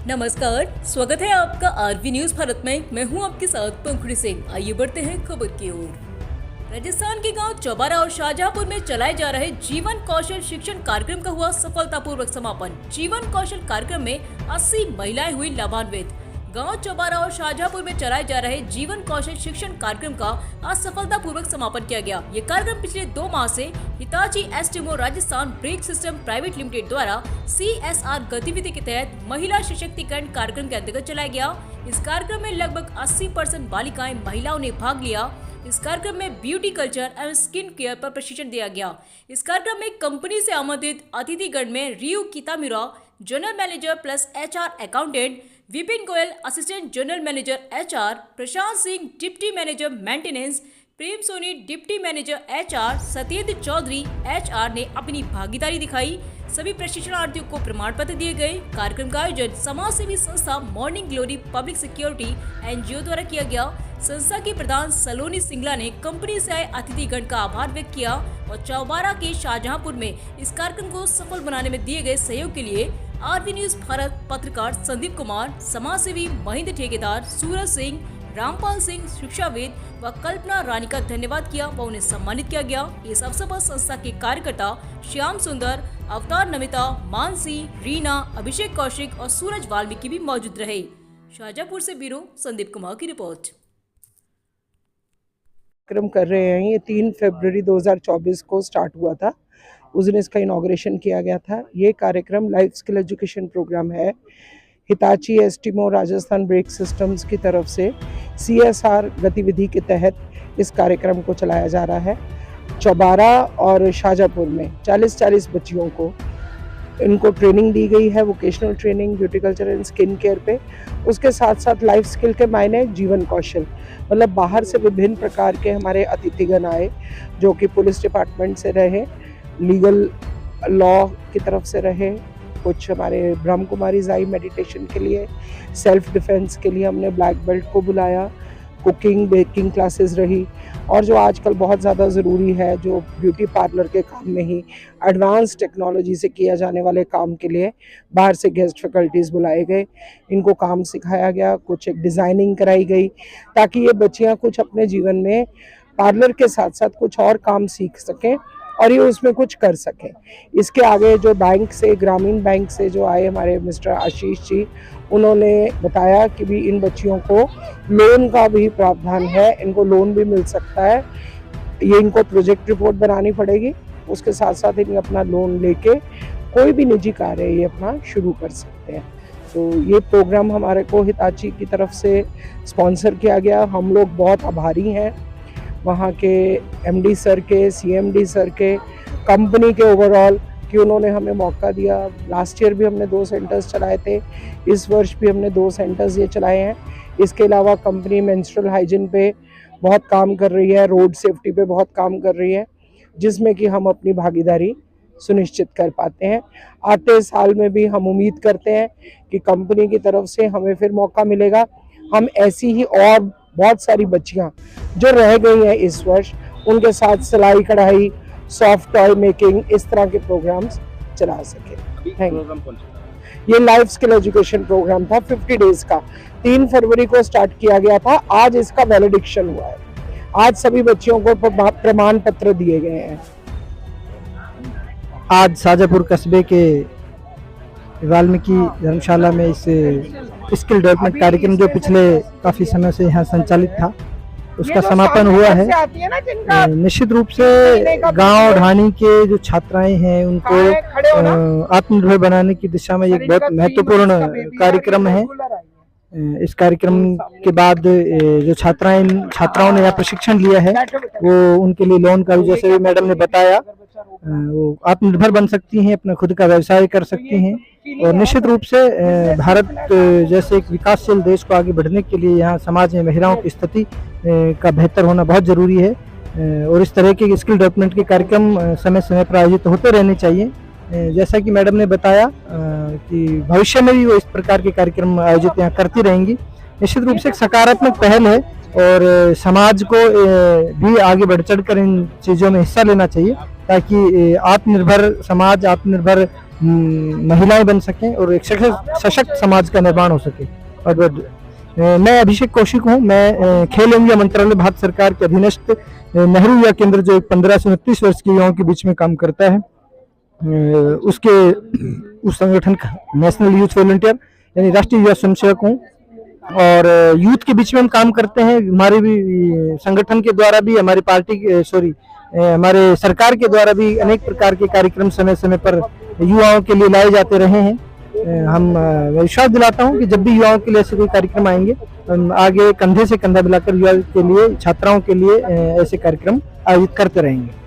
नमस्कार, स्वागत है आपका आरवी न्यूज भारत में। मैं हूं आपके साथ पंखुड़ी सिंह। आइए बढ़ते हैं खबर की ओर। राजस्थान के गांव चौबारा और शाहजहांपुर में चलाए जा रहे जीवन कौशल शिक्षण कार्यक्रम का हुआ सफलतापूर्वक समापन। जीवन कौशल कार्यक्रम में 80 महिलाएं हुई लाभान्वित। गांव चौबारा और शाहजहांपुर में चलाए जा रहे जीवन कौशल शिक्षण कार्यक्रम का आज सफलतापूर्वक समापन किया गया। ये कार्यक्रम पिछले 2 माह से Hitachi Astemo Rajasthan brake system private limited द्वारा CSR गतिविधि के तहत महिला सशक्तिकरण कार्यक्रम के अंतर्गत चलाया गया। इस कार्यक्रम में लगभग 80% बालिकाएं महिलाओं ने भाग लिया। इस कार्यक्रम में ब्यूटी कल्चर एवं स्किन केयर पर प्रशिक्षण दिया गया। इस कार्यक्रम में कंपनी से आमंत्रित अतिथिगण में Ryu Kitamura general manager plus HR accountant, Vipin Goyal assistant general manager HR, Prashant Singh deputy manager maintenance, Prem Soni deputy manager HR, Satyendra Chaudhary HR ने अपनी भागीदारी दिखाई। सभी प्रशिक्षणार्थियों को प्रमाण पत्र दिए गए। कार्यक्रम का आयोजन समाज सेवी संस्था morning glory public security NGO द्वारा किया गया। संस्था के प्रधान सलोनी सिंगला ने कंपनी से आए अतिथिगण का आभार व्यक्त किया और चौबारा के शाहजहांपुर में इस कार्यक्रम को सफल बनाने में दिए गए सहयोग के लिए आरवी न्यूज भारत पत्रकार संदीप कुमार, समाज सेवी महेंद्र ठेकेदार, सूरज सिंह, रामपाल सिंह, शिक्षाविद व कल्पना रानी का धन्यवाद किया व उन्हें सम्मानित किया गया। इस अवसर पर संस्था के कार्यकर्ता श्याम सुंदर, अवतार नमिता, मानसी, रीना, अभिषेक कौशिक और सूरज वाल्मीकि भी मौजूद रहे। शाहजहांपुर से ब्यूरो संदीप कुमार की रिपोर्ट। कार्यक्रम कर रहे हैं। ये 3 फरवरी 2024 को स्टार्ट हुआ था। उस दिन इसका इनॉग्रेशन किया गया था। ये कार्यक्रम लाइफ स्किल एजुकेशन प्रोग्राम है। Hitachi Astemo Rajasthan break systems की तरफ से CSR गतिविधि के तहत इस कार्यक्रम को चलाया जा रहा है। चौबारा और शाहजहांपुर में 40 बच्चियों को इनको ट्रेनिंग दी गई है, vocational training beauty culture and skin care पे। उसके साथ साथ लाइफ स्किल के मायने जीवन कौशल, मतलब बाहर से विभिन्न प्रकार के हमारे अतिथिगण आए जो कि पुलिस डिपार्टमेंट से रहे, लीगल लॉ की तरफ से रहे, कुछ हमारे ब्रह्म कुमारीज आई मेडिटेशन के लिए, सेल्फ डिफेंस के लिए हमने ब्लैक बेल्ट को बुलाया, कुकिंग बेकिंग क्लासेस रही, और जो आजकल बहुत ज़्यादा ज़रूरी है जो ब्यूटी पार्लर के काम में ही एडवांस टेक्नोलॉजी से किया जाने वाले काम के लिए बाहर से गेस्ट फैकल्टीज़ बुलाए गए। इनको काम सिखाया गया, कुछ एक डिज़ाइनिंग कराई गई ताकि ये बच्चियां कुछ अपने जीवन में पार्लर के साथ साथ कुछ और काम सीख सकें और ये उसमें कुछ कर सकें। इसके आगे जो बैंक से, ग्रामीण बैंक से जो आए हमारे मिस्टर आशीष जी, उन्होंने बताया कि भी इन बच्चियों को लोन का भी प्रावधान है, इनको लोन भी मिल सकता है। ये इनको प्रोजेक्ट रिपोर्ट बनानी पड़ेगी, उसके साथ साथ इन्हें अपना लोन लेके कोई भी निजी कार्य ये अपना शुरू कर सकते हैं। तो ये प्रोग्राम हमारे को हिताची की तरफ से स्पॉन्सर किया गया। हम लोग बहुत आभारी हैं वहाँ के MD सर के, CMD सर के, कंपनी के ओवरऑल कि उन्होंने हमें मौका दिया। लास्ट ईयर भी हमने 2 सेंटर्स चलाए थे, इस वर्ष भी हमने 2 सेंटर्स ये चलाए हैं। इसके अलावा कंपनी मेंस्ट्रुअल हाइजीन पे बहुत काम कर रही है, रोड सेफ्टी पे बहुत काम कर रही है, जिसमें कि हम अपनी भागीदारी सुनिश्चित कर पाते हैं। आते साल में भी हम उम्मीद करते हैं कि कंपनी की तरफ से हमें फिर मौका मिलेगा। हम ऐसी ही और बहुत सारी बच्चियां जो रह गई हैं इस वर्ष, उनके साथ सिलाई कढ़ाई, सॉफ्ट टॉय मेकिंग, इस तरह के प्रोग्राम्स चला सके। Thank you. ये लाइफ स्किल एजुकेशन प्रोग्राम था 50 डेज का, 3 फरवरी को स्टार्ट किया गया था। आज इसका वैलिडिक्शन हुआ है। आज सभी बच्चियों को प्रमाण पत्र दिए गए हैं। आज शाहजहांपुर कस्बे के वाल्मीकि धर्मशाला में इस स्किल डेवलपमेंट कार्यक्रम जो पिछले काफ़ी समय से यहाँ संचालित था, उसका समापन हुआ है। निश्चित रूप से गांव ढाणी के जो छात्राएं हैं उनको आत्मनिर्भर बनाने की दिशा में एक बहुत महत्वपूर्ण कार्यक्रम है। इस कार्यक्रम के बाद जो छात्राओं ने यहाँ प्रशिक्षण लिया है वो उनके लिए लोन का भी, जैसे भी मैडम ने बताया, वो आत्मनिर्भर बन सकती हैं, अपना खुद का व्यवसाय कर सकती हैं। और निश्चित रूप से भारत जैसे एक विकासशील देश को आगे बढ़ने के लिए यहाँ समाज में महिलाओं की स्थिति का बेहतर होना बहुत ज़रूरी है और इस तरह के स्किल डेवलपमेंट के कार्यक्रम समय समय पर आयोजित होते रहने चाहिए। जैसा कि मैडम ने बताया कि भविष्य में भी वो इस प्रकार के कार्यक्रम आयोजित यहाँ करती रहेंगी। निश्चित रूप से एक सकारात्मक पहल है और समाज को भी आगे बढ़ चढ़ कर इन चीज़ों में हिस्सा लेना चाहिए ताकि आत्मनिर्भर समाज, आत्मनिर्भर महिलाएं बन सकें और एक सशक्त समाज का निर्माण हो सके। और मैं अभिषेक कौशिक हूँ। मैं खेल एवं युवा मंत्रालय भारत सरकार के अधीनस्थ नेहरू युवा केंद्र जो 15 से 29 वर्ष के युवाओं के बीच में काम करता है, उस संगठन का नेशनल यूथ वॉलंटियर यानी राष्ट्रीय युवा स्वयंसेवक हूँ। और यूथ के बीच में हम काम करते हैं। हमारे भी संगठन के द्वारा भी, हमारी पार्टी हमारे सरकार के द्वारा भी अनेक प्रकार के कार्यक्रम समय समय पर युवाओं के लिए लाए जाते रहे हैं। हम विश्वास दिलाता हूं कि जब भी युवाओं के लिए ऐसे कोई कार्यक्रम आएंगे, हम आगे कंधे से कंधा मिलाकर युवा के लिए, छात्राओं के लिए ऐसे कार्यक्रम आयोजित करते रहेंगे।